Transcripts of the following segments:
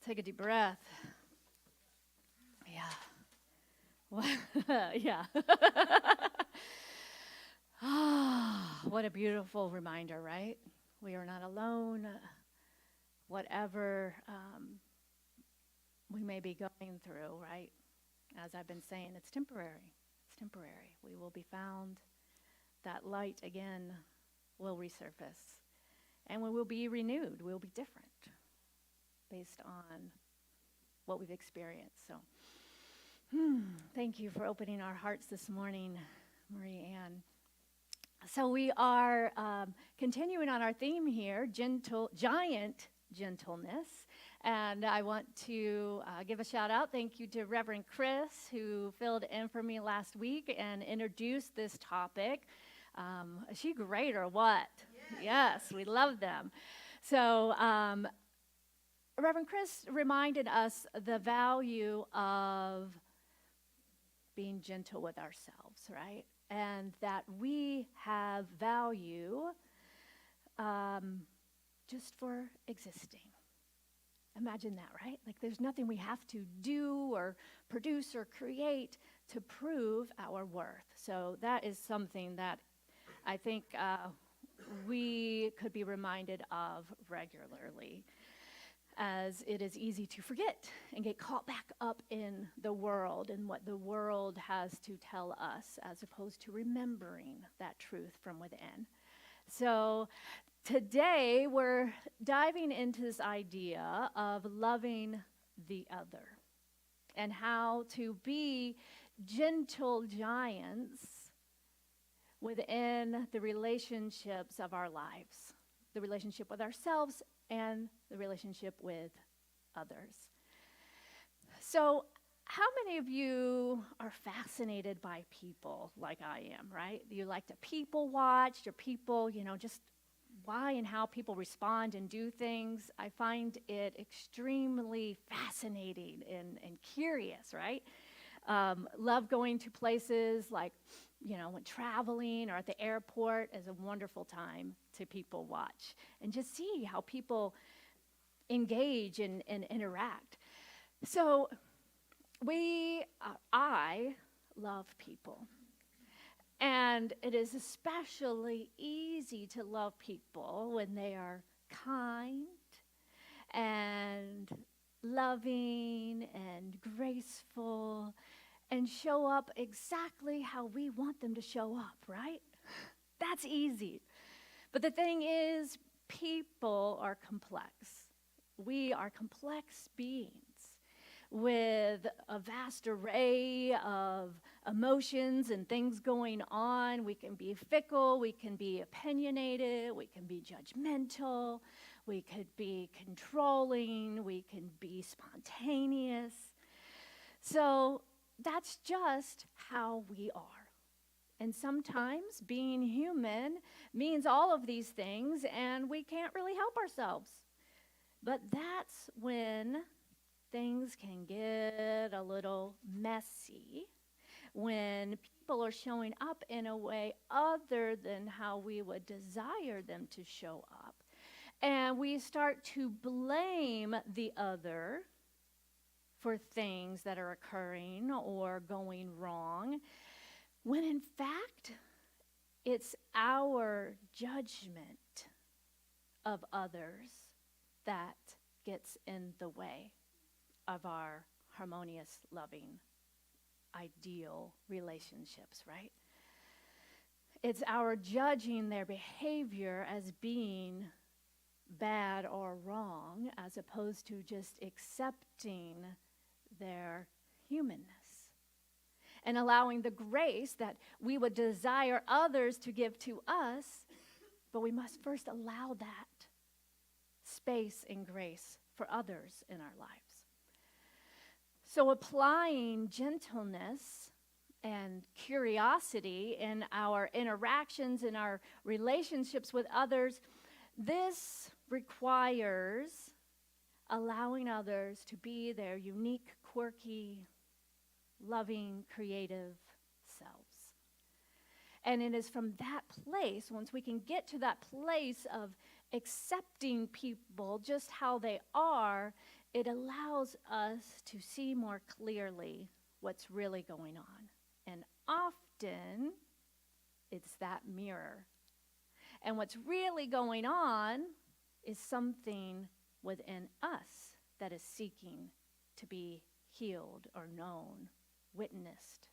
Take a deep breath. Yeah. Yeah. What a beautiful reminder, right? We are not alone. Whatever we may be going through, right? As I've been saying, it's temporary. It's temporary. We will be found. That light again will resurface. And we will be renewed. We'll be different based on what we've experienced. So, thank you for opening our hearts this morning, Marie Ann. So we are continuing on our theme here, giant gentleness. And I want to give a shout out. Thank you to Reverend Chris, who filled in for me last week and introduced this topic. Is she great or what? Yes, we love them. So Reverend Chris reminded us the value of being gentle with ourselves, right? And that we have value just for existing. Imagine that, right? Like there's nothing we have to do or produce or create to prove our worth. So that is something that I think we could be reminded of regularly, as it is easy to forget and get caught back up in the world and what the world has to tell us, as opposed to remembering that truth from within. So today we're diving into this idea of loving the other and how to be gentle giants within the relationships of our lives, the relationship with ourselves and the relationship with others. So how many of you are fascinated by people like I am, right? You like to people watch, or people, just why and how people respond and do things. I find it extremely fascinating and curious, right? Love going to places like, when traveling or at the airport is a wonderful time to people watch and just see how people engage and interact. So I love people. And it is especially easy to love people when they are kind and loving and graceful and show up exactly how we want them to show up, right? That's easy. But the thing is, people are complex. We are complex beings with a vast array of emotions and things going on. We can be fickle, we can be opinionated, we can be judgmental, we could be controlling, we can be spontaneous. So that's just how we are. And sometimes being human means all of these things, and we can't really help ourselves. But that's when things can get a little messy, when people are showing up in a way other than how we would desire them to show up. And we start to blame the other for things that are occurring or going wrong, when in fact, it's our judgment of others that gets in the way of our harmonious, loving, ideal relationships, right? It's our judging their behavior as being bad or wrong, as opposed to just accepting their humanness and allowing the grace that we would desire others to give to us, but we must first allow that space and grace for others in our lives. So applying gentleness and curiosity in our interactions, in our relationships with others, this requires allowing others to be their unique, quirky, loving, creative selves. And it is from that place, once we can get to that place of accepting people just how they are, it allows us to see more clearly what's really going on. And often, it's that mirror. And what's really going on is something within us that is seeking to be healed or known, witnessed.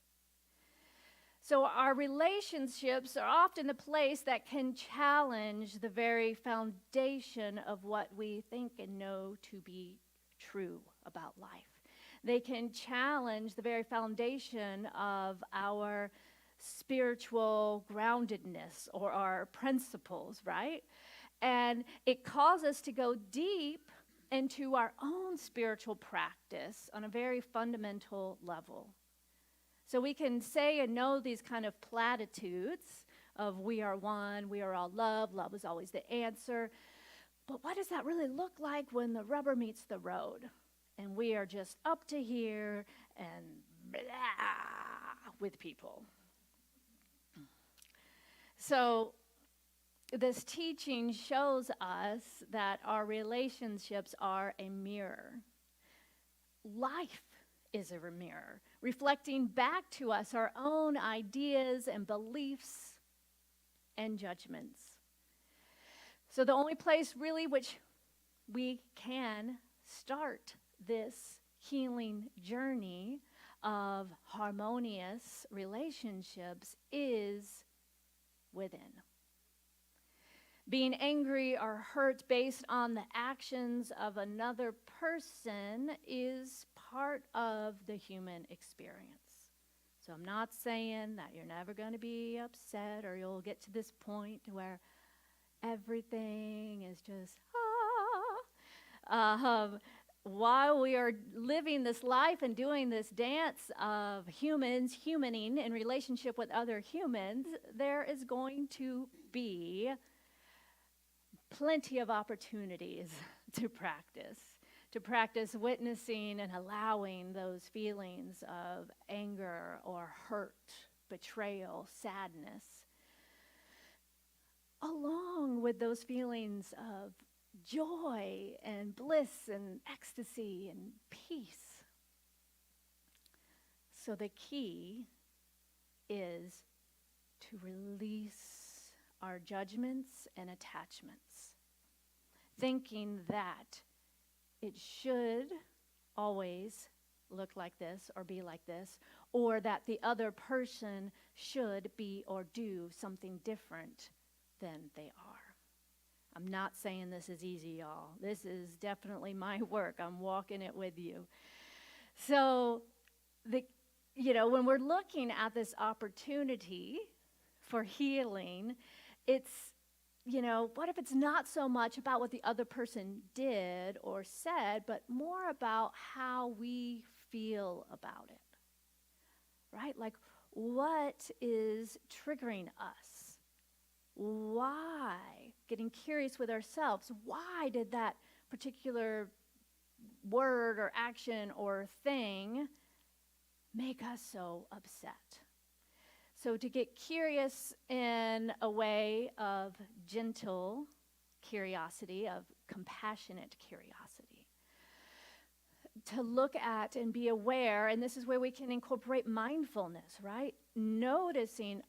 So our relationships are often a place that can challenge the very foundation of what we think and know to be true about life. They can challenge the very foundation of our spiritual groundedness or our principles, right? And it calls us to go deep into our own spiritual practice on a very fundamental level. So we can say and know these kind of platitudes of we are one, we are all love, love is always the answer. But what does that really look like when the rubber meets the road? And we are just up to here and blah with people. So this teaching shows us that our relationships are a mirror. Life is a mirror, reflecting back to us our own ideas and beliefs and judgments. So the only place really which we can start this healing journey of harmonious relationships is within. Being angry or hurt based on the actions of another person is part of the human experience. So I'm not saying that you're never going to be upset or you'll get to this point where everything is just, while we are living this life and doing this dance of humans humaning in relationship with other humans, there is going to be plenty of opportunities to practice witnessing and allowing those feelings of anger or hurt, betrayal, sadness, along with those feelings of joy and bliss and ecstasy and peace. So the key is to release our judgments and attachments, thinking that it should always look like this or be like this, or that the other person should be or do something different than they are. I'm not saying this is easy, y'all. This is definitely my work. I'm walking it with you. So, when we're looking at this opportunity for healing, it's, what if it's not so much about what the other person did or said, but more about how we feel about it, right? Like, what is triggering us? Why? Getting curious with ourselves. Why did that particular word or action or thing make us so upset? So to get curious in a way of gentle curiosity, of compassionate curiosity. To look at and be aware, and this is where we can incorporate mindfulness, right? Noticing,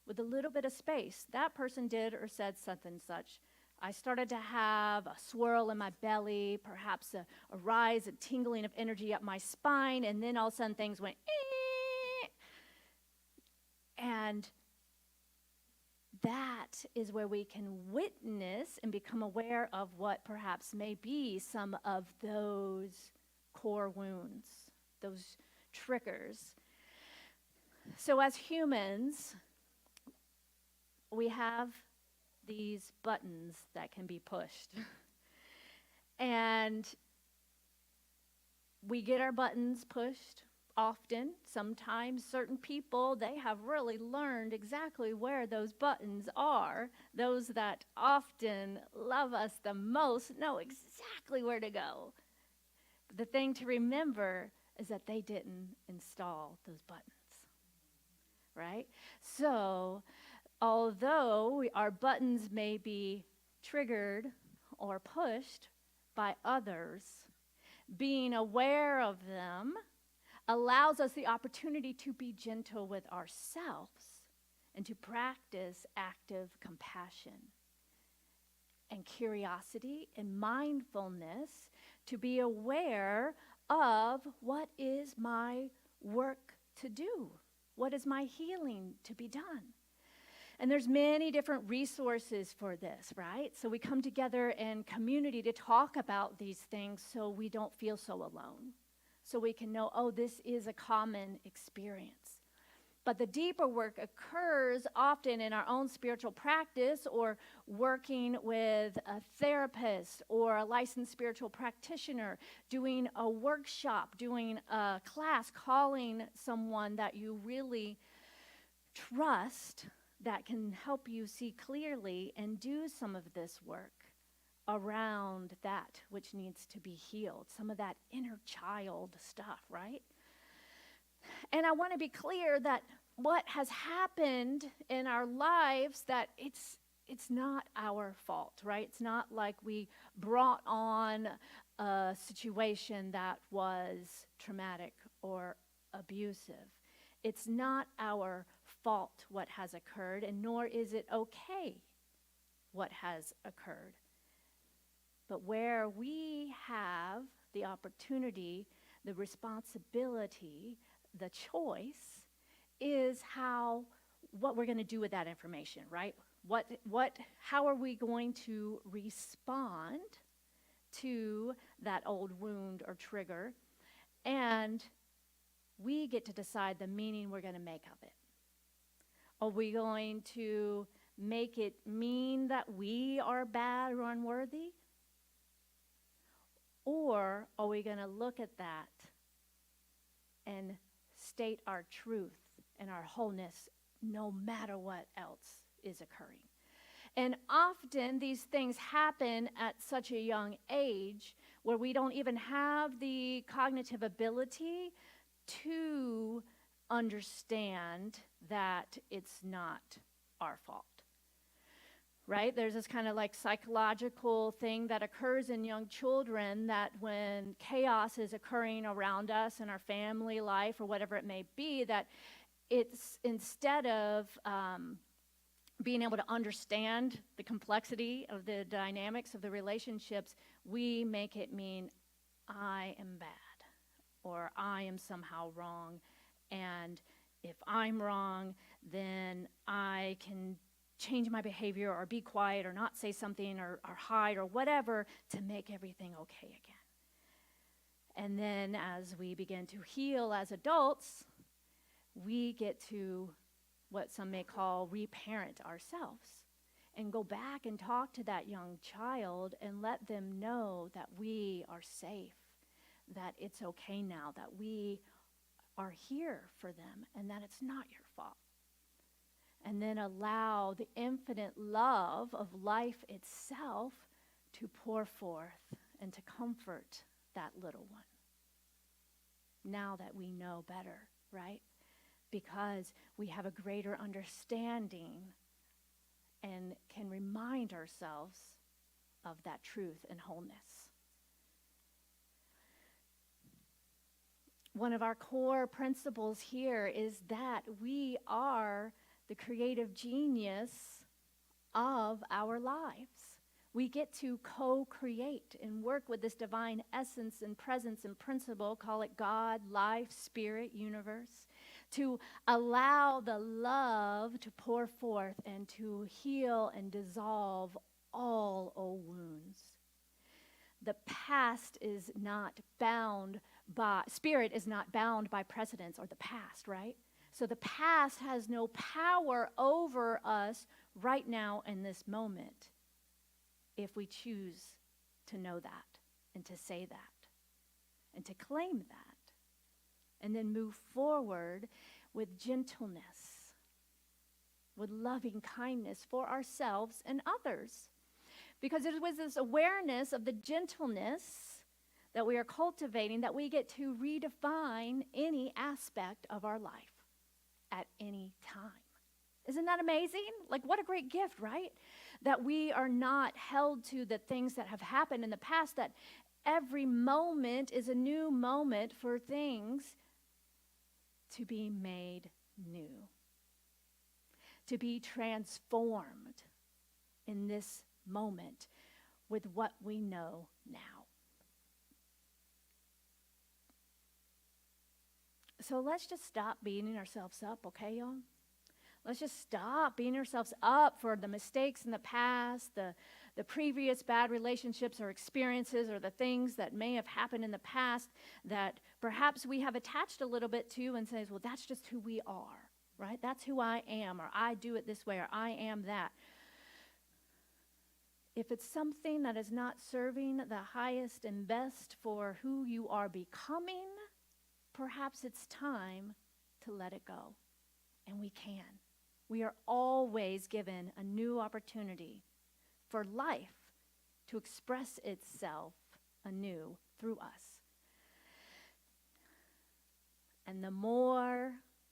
with a little bit of space, that person did or said something such. I started to have a swirl in my belly, perhaps a rise, a tingling of energy up my spine, and then all of a sudden things went, and that is where we can witness and become aware of what perhaps may be some of those core wounds, those triggers. So as humans, we have these buttons that can be pushed. And we get our buttons pushed often. Sometimes certain people, they have really learned exactly where those buttons are. Those that often love us the most know exactly where to go. But the thing to remember is that they didn't install those buttons, right? So although our buttons may be triggered or pushed by others, being aware of them allows us the opportunity to be gentle with ourselves and to practice active compassion and curiosity and mindfulness, to be aware of what is my work to do, what is my healing to be done. And there's many different resources for this, right? So we come together in community to talk about these things so we don't feel so alone, so we can know, oh, this is a common experience. But the deeper work occurs often in our own spiritual practice, or working with a therapist or a licensed spiritual practitioner, doing a workshop, doing a class, calling someone that you really trust that can help you see clearly and do some of this work around that which needs to be healed, some of that inner child stuff, right? And I want to be clear that what has happened in our lives, that it's not our fault, right? It's not like we brought on a situation that was traumatic or abusive. It's not our fault what has occurred, and nor is it okay what has occurred. But where we have the opportunity, the responsibility, the choice is what we're going to do with that information, right? How are we going to respond to that old wound or trigger? And we get to decide the meaning we're going to make of it. Are we going to make it mean that we are bad or unworthy? Or are we going to look at that and state our truth and our wholeness no matter what else is occurring? And often these things happen at such a young age where we don't even have the cognitive ability to understand that it's not our fault. Right? There's this kind of like psychological thing that occurs in young children, that when chaos is occurring around us in our family life or whatever it may be, that it's, instead of being able to understand the complexity of the dynamics of the relationships, we make it mean I am bad or I am somehow wrong. And if I'm wrong, then I can change my behavior or be quiet or not say something or hide or whatever to make everything okay again. And then as we begin to heal as adults, we get to what some may call reparent ourselves and go back and talk to that young child and let them know that we are safe, that it's okay now, that we are here for them and that it's not your fault. And then allow the infinite love of life itself to pour forth and to comfort that little one. Now that we know better, right? Because we have a greater understanding and can remind ourselves of that truth and wholeness. One of our core principles here is that we are the creative genius of our lives. We get to co-create and work with this divine essence and presence and principle, call it God, life, spirit, universe, to allow the love to pour forth and to heal and dissolve all old wounds. The past is not bound by, spirit is not bound by precedents or the past, right? So the past has no power over us right now in this moment if we choose to know that and to say that and to claim that and then move forward with gentleness, with loving kindness for ourselves and others. Because it was this awareness of the gentleness that we are cultivating that we get to redefine any aspect of our life at any time. Isn't that amazing? Like, what a great gift, right? That we are not held to the things that have happened in the past, that every moment is a new moment for things to be made new, to be transformed in this moment with what we know now. So let's just stop beating ourselves up, okay, y'all? Let's just stop beating ourselves up for the mistakes in the past, the previous bad relationships or experiences or the things that may have happened in the past that perhaps we have attached a little bit to and says, well, that's just who we are, right? That's who I am, or I do it this way, or I am that. If it's something that is not serving the highest and best for who you are becoming, perhaps it's time to let it go. And we can. We are always given a new opportunity for life to express itself anew through us. And the more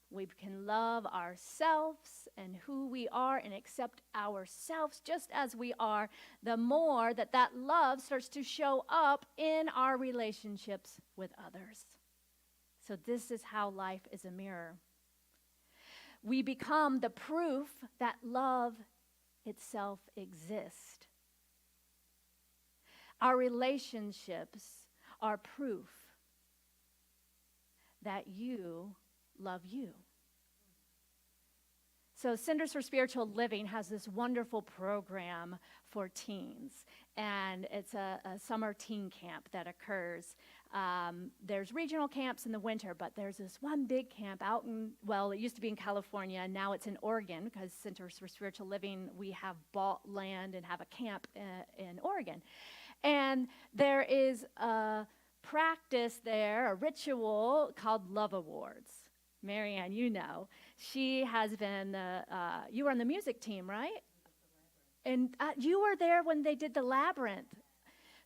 we can love ourselves and who we are and accept ourselves just as we are, the more that love starts to show up in our relationships with others. So this is how life is a mirror. We become the proof that love itself exists. Our relationships are proof that you love you. So Centers for Spiritual Living has this wonderful program for teens, and it's a summer teen camp that occurs. There's regional camps in the winter, but there's this one big camp out in, well, it used to be in California, and now it's in Oregon, because Centers for Spiritual Living, we have bought land and have a camp in Oregon. And there is a practice there, a ritual called Love Awards. Marianne, you know, she has been, you were on the music team, right? And you were there when they did the labyrinth.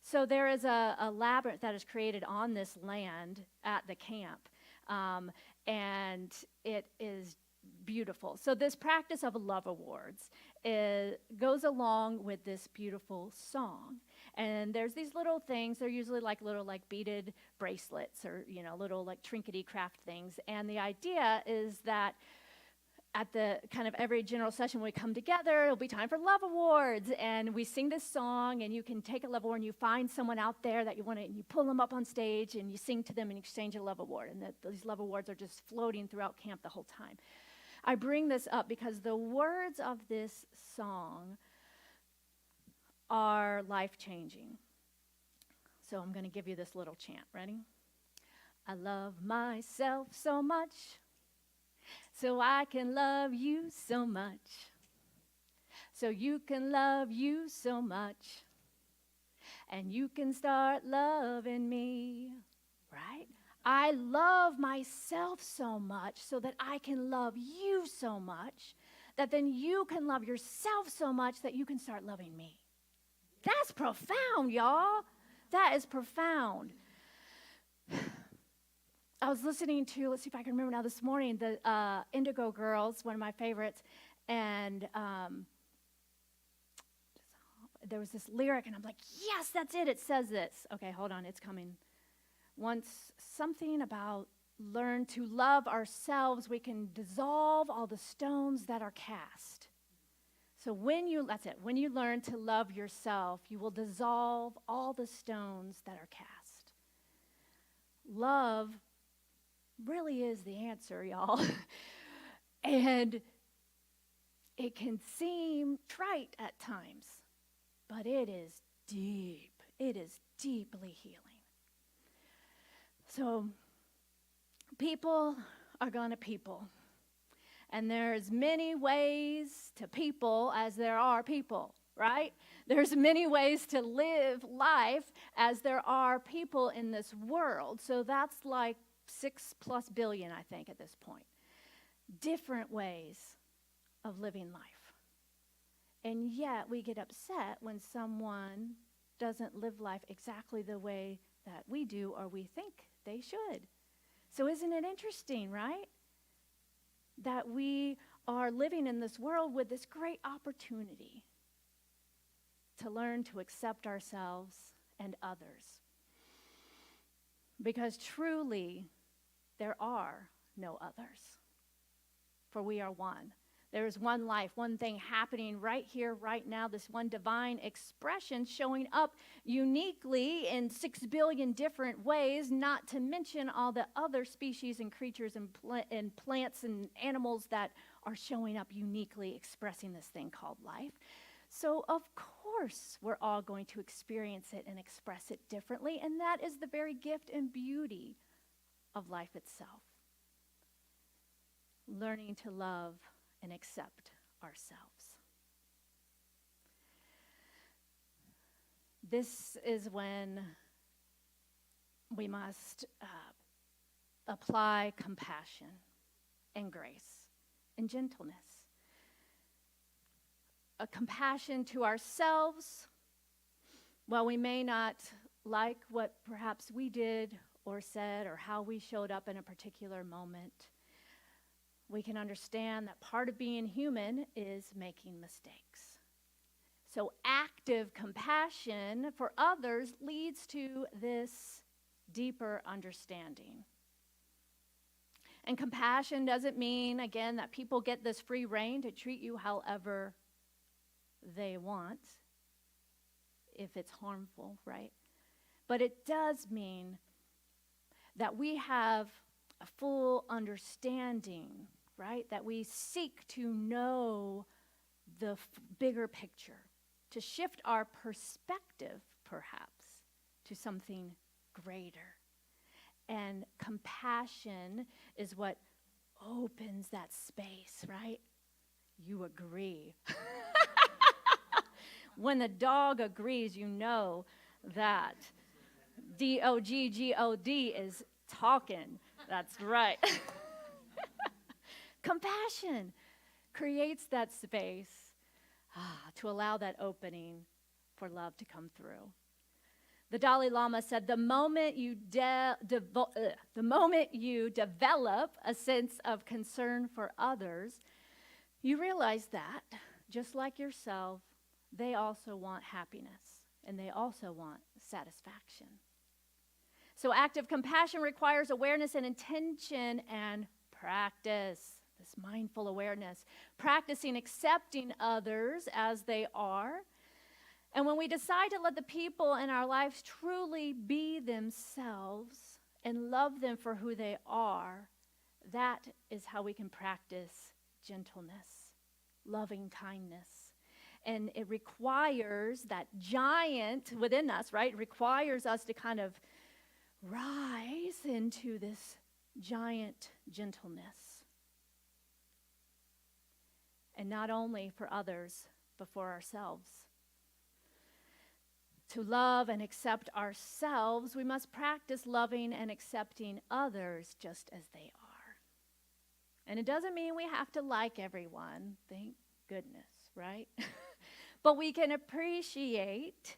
So there is a labyrinth that is created on this land at the camp, and it is beautiful. So this practice of Love Awards goes along with this beautiful song. And there's these little things, they're usually like little like beaded bracelets or, you know, little like trinkety craft things. And the idea is that at the kind of every general session when we come together, it'll be time for Love Awards. And we sing this song, and you can take a Love Award and you find someone out there that you want to, and you pull them up on stage and you sing to them and exchange a Love Award. And these Love Awards are just floating throughout camp the whole time. I bring this up because the words of this song are life-changing. So I'm going to give you this little chant. Ready? I love myself so much, so I can love you so much, so you can love you so much, and you can start loving me, right? I love myself so much so that I can love you so much, that then you can love yourself so much that you can start loving me. That's profound, y'all. That is profound. I was listening to, let's see if I can remember now this morning, the Indigo Girls, one of my favorites, and there was this lyric, and I'm like, yes, that's it. It says this. Okay, hold on, it's coming. Once something about learn to love ourselves, we can dissolve all the stones that are cast. So that's it. When you learn to love yourself, you will dissolve all the stones that are cast. Love really is the answer, y'all. And it can seem trite at times, but it is deep. It is deeply healing. So people are gonna people. And there's many ways to people as there are people, right? There's many ways to live life as there are people in this world. So that's like 6+ billion, I think, at this point. Different ways of living life. And yet we get upset when someone doesn't live life exactly the way that we do or we think they should. So isn't it interesting, right? That we are living in this world with this great opportunity to learn to accept ourselves and others. Because truly, there are no others. For we are one. There is one life, one thing happening right here, right now, this one divine expression showing up uniquely in 6 billion different ways, not to mention all the other species and creatures and plants and animals that are showing up uniquely expressing this thing called life. So, of course, we're all going to experience it and express it differently, and that is the very gift and beauty of life itself. Learning to love and accept ourselves. This is when we must apply compassion and grace and gentleness. A compassion to ourselves. While we may not like what perhaps we did or said or how we showed up in a particular moment, we can understand that part of being human is making mistakes. So active compassion for others leads to this deeper understanding. And compassion doesn't mean, again, that people get this free rein to treat you however they want, if it's harmful, right? But it does mean that we have a full understanding, right? That we seek to know the bigger picture, to shift our perspective, perhaps, to something greater. And compassion is what opens that space, right? You agree. When the dog agrees, you know that D-O-G-G-O-D is talking. That's right. Compassion creates that space to allow that opening for love to come through. The Dalai Lama said, the moment you develop a sense of concern for others, you realize that, just like yourself, they also want happiness, and they also want satisfaction. So active compassion requires awareness and intention and practice, this mindful awareness, practicing accepting others as they are. And when we decide to let the people in our lives truly be themselves and love them for who they are, that is how we can practice gentleness, loving kindness. And it requires that giant within us, right? It requires us to kind of rise into this giant gentleness. And not only for others, but for ourselves. To love and accept ourselves, we must practice loving and accepting others just as they are. And it doesn't mean we have to like everyone, thank goodness, right? But we can appreciate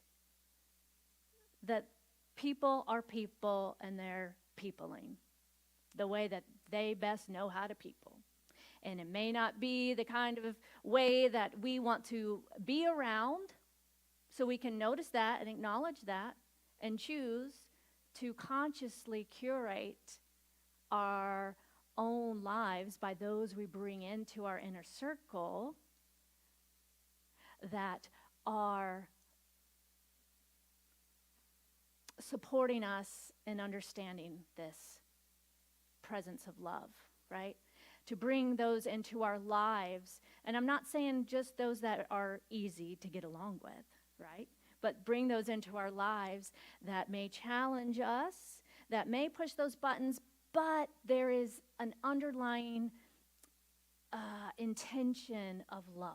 that people are people and they're peopling the way that they best know how to people. And it may not be the kind of way that we want to be around, so we can notice that and acknowledge that and choose to consciously curate our own lives by those we bring into our inner circle that are supporting us in understanding this presence of love, right? To bring those into our lives. And I'm not saying just those that are easy to get along with, right? But bring those into our lives that may challenge us, that may push those buttons, but there is an underlying intention of love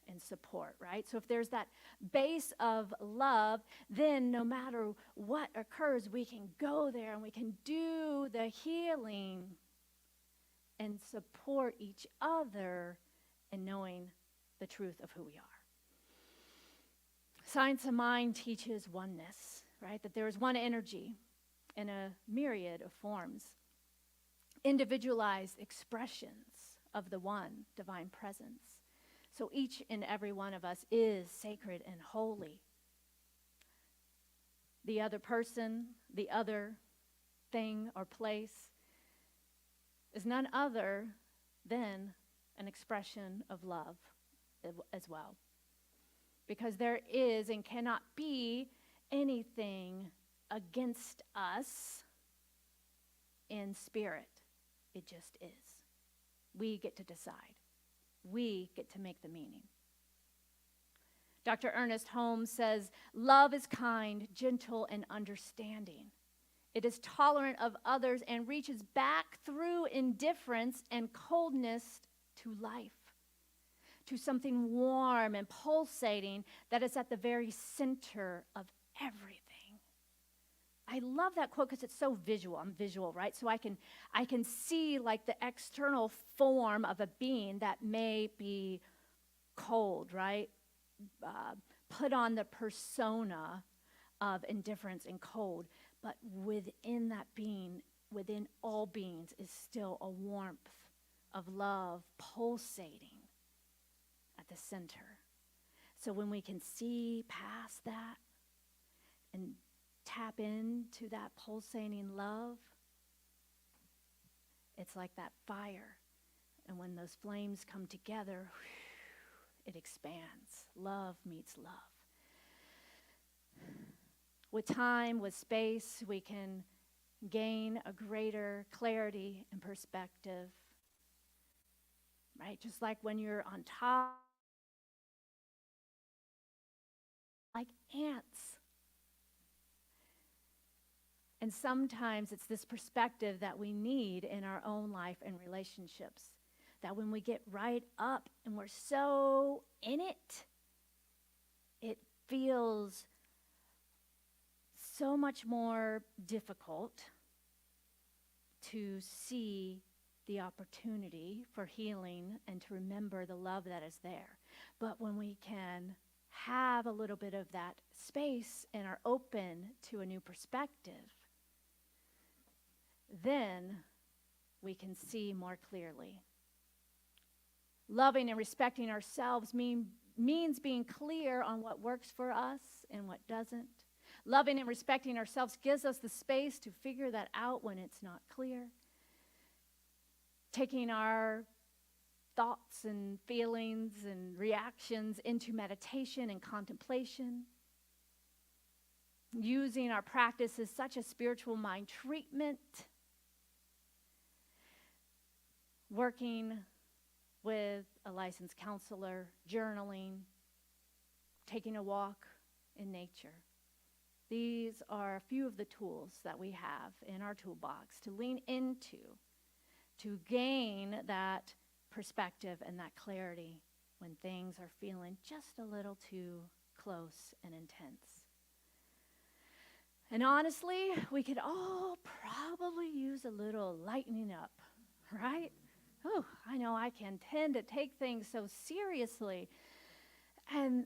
and support, right? So if there's that base of love, then no matter what occurs, we can go there and we can do the healing and support each other in knowing the truth of who we are. Science of mind teaches oneness, right? That there is one energy in a myriad of forms, individualized expressions of the one divine presence. So each and every one of us is sacred and holy. The other person, the other thing or place is none other than an expression of love as well. Because there is and cannot be anything against us in spirit. It just is. We get to decide. We get to make the meaning. Dr. Ernest Holmes says, love is kind, gentle, and understanding. It is tolerant of others and reaches back through indifference and coldness to life, to something warm and pulsating that is at the very center of everything. I love that quote because it's so visual. I'm visual, right? So I can see like the external form of a being that may be cold, right? Put on the persona of indifference and cold, but within that being, within all beings, is still a warmth of love pulsating at the center. So when we can see past that and tap into that pulsating love, it's like that fire. And when those flames come together, it expands. Love meets love. With time, with space, we can gain a greater clarity and perspective. Right? Just like when you're on top, like ants. And sometimes it's this perspective that we need in our own life and relationships. That when we get right up and we're so in it, it feels so much more difficult to see the opportunity for healing and to remember the love that is there. But when we can have a little bit of that space and are open to a new perspective, then we can see more clearly. Loving and respecting ourselves means being clear on what works for us and what doesn't. Loving and respecting ourselves gives us the space to figure that out when it's not clear. Taking our thoughts and feelings and reactions into meditation and contemplation. Using our practice as such a spiritual mind treatment. Working with a licensed counselor, journaling, taking a walk in nature. These are a few of the tools that we have in our toolbox to lean into, to gain that perspective and that clarity when things are feeling just a little too close and intense. And honestly, we could all probably use a little lightening up, right? Oh, I know I can tend to take things so seriously. And,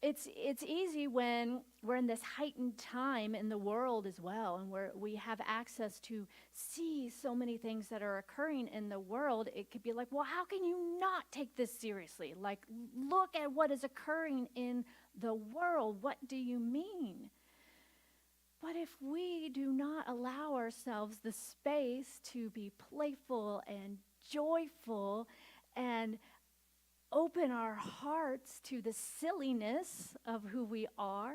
it's easy when we're in this heightened time in the world as well, and we have access to see so many things that are occurring in the world. It could be like, well, how can you not take this seriously? Like, look at what is occurring in the world. What do you mean? But if we do not allow ourselves the space to be playful and joyful and open our hearts to the silliness of who we are,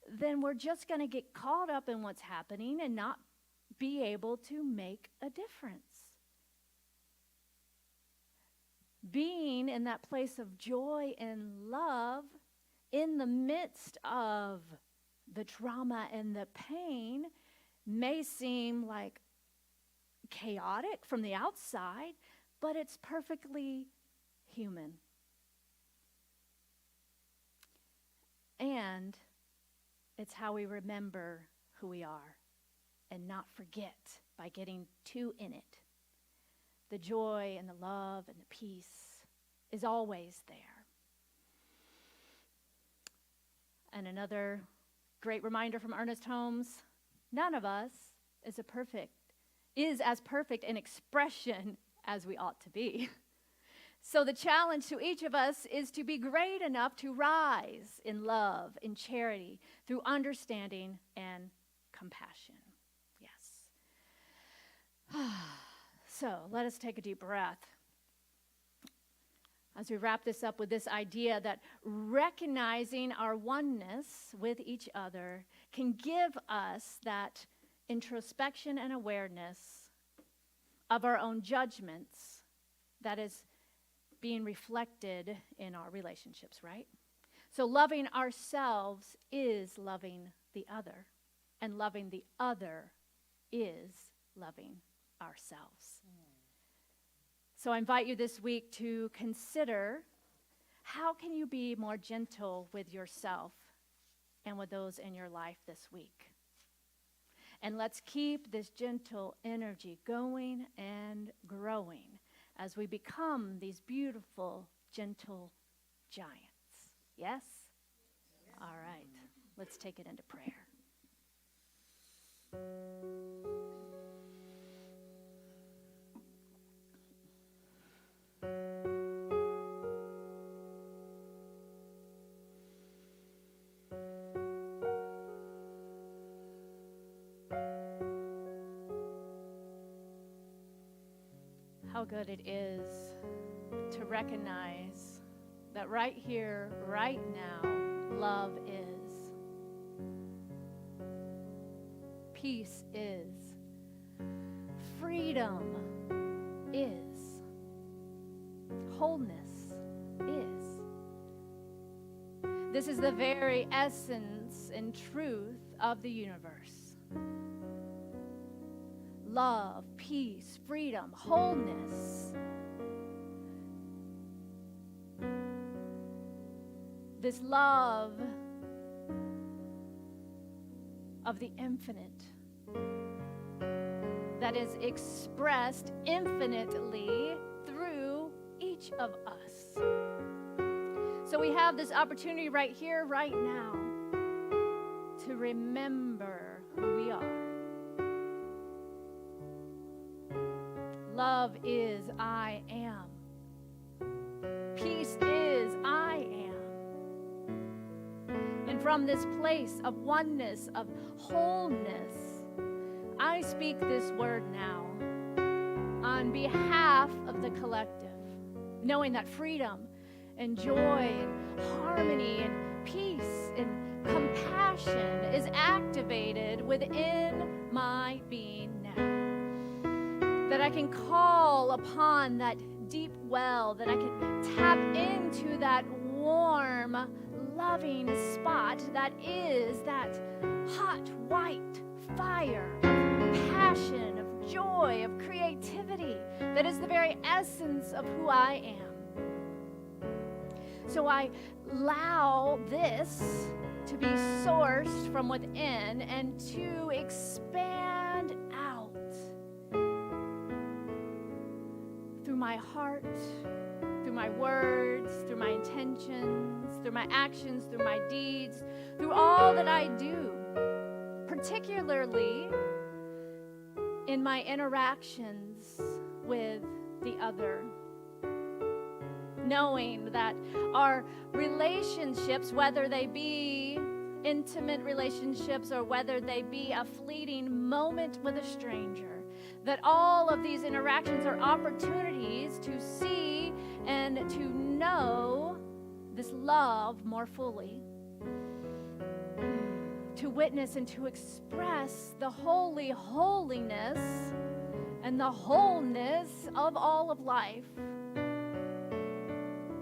then we're just going to get caught up in what's happening and not be able to make a difference. Being in that place of joy and love in the midst of the trauma and the pain may seem like chaotic from the outside, but it's perfectly human. And it's how we remember who we are and not forget by getting too in it. The joy and the love and the peace is always there. And another great reminder from Ernest Holmes, none of us is as perfect an expression as we ought to be. So the challenge to each of us is to be great enough to rise in love, in charity, through understanding and compassion. Yes. So let us take a deep breath as we wrap this up with this idea that recognizing our oneness with each other can give us that introspection and awareness of our own judgments that is being reflected in our relationships, right? So loving ourselves is loving the other, and loving the other is loving ourselves. So I invite you this week to consider, how can you be more gentle with yourself and with those in your life this week? And let's keep this gentle energy going and growing as we become these beautiful, gentle giants. Yes? All right. Let's take it into prayer. How good it is to recognize that right here, right now, love is. Peace is. Freedom is. Wholeness is. This is the very essence and truth of the universe. Love, peace, freedom, wholeness. This love of the infinite that is expressed infinitely through each of us. So we have this opportunity right here, right now, to remember who we are. Love is I am. Peace is I am. And from this place of oneness, of wholeness, I speak this word now on behalf of the collective, knowing that freedom and joy and harmony and peace and compassion is activated within my being now. That I can call upon that deep well, that I can tap into that warm, loving spot that is that hot, white fire of passion, of joy, of creativity, that is the very essence of who I am. So I allow this to be sourced from within and to expand out through my heart, through my words, through my intentions, through my actions, through my deeds, through all that I do, particularly in my interactions with the other. Knowing that our relationships, whether they be intimate relationships or whether they be a fleeting moment with a stranger, that all of these interactions are opportunities to see and to know this love more fully, to witness and to express the holy holiness and the wholeness of all of life,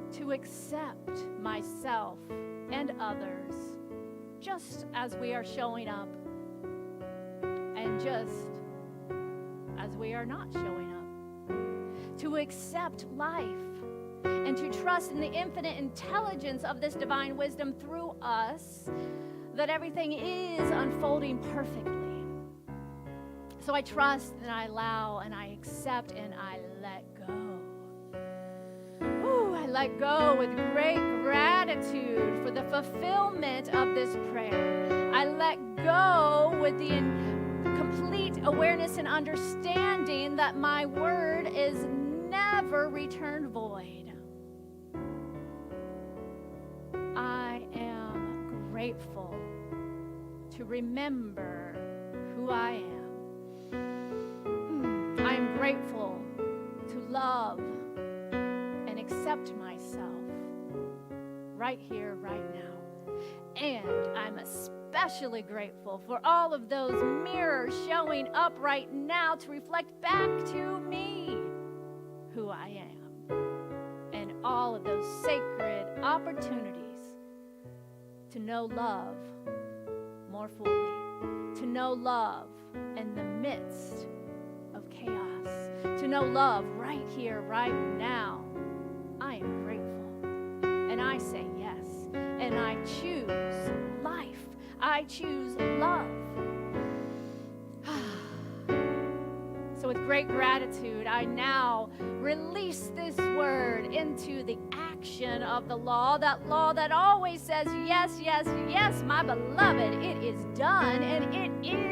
to accept myself and others just as we are showing up and just as we are not showing up, to accept life and to trust in the infinite intelligence of this divine wisdom through us, that everything is unfolding perfectly. So I trust and I allow and I accept and I let go. I let go with great gratitude for the fulfillment of this prayer. I let go with the complete awareness and understanding that my word is never returned void. I am grateful to remember who I am. grateful to love and accept myself right here, right now. And I'm especially grateful for all of those mirrors showing up right now to reflect back to me who I am. And all of those sacred opportunities to know love more fully, to know love in the midst of chaos, to know love right here, right now. I am grateful, and I say yes, and I choose life. I choose love. So with great gratitude, I now release this word into the action of the law that always says, yes, yes, yes, my beloved, it is done, and it is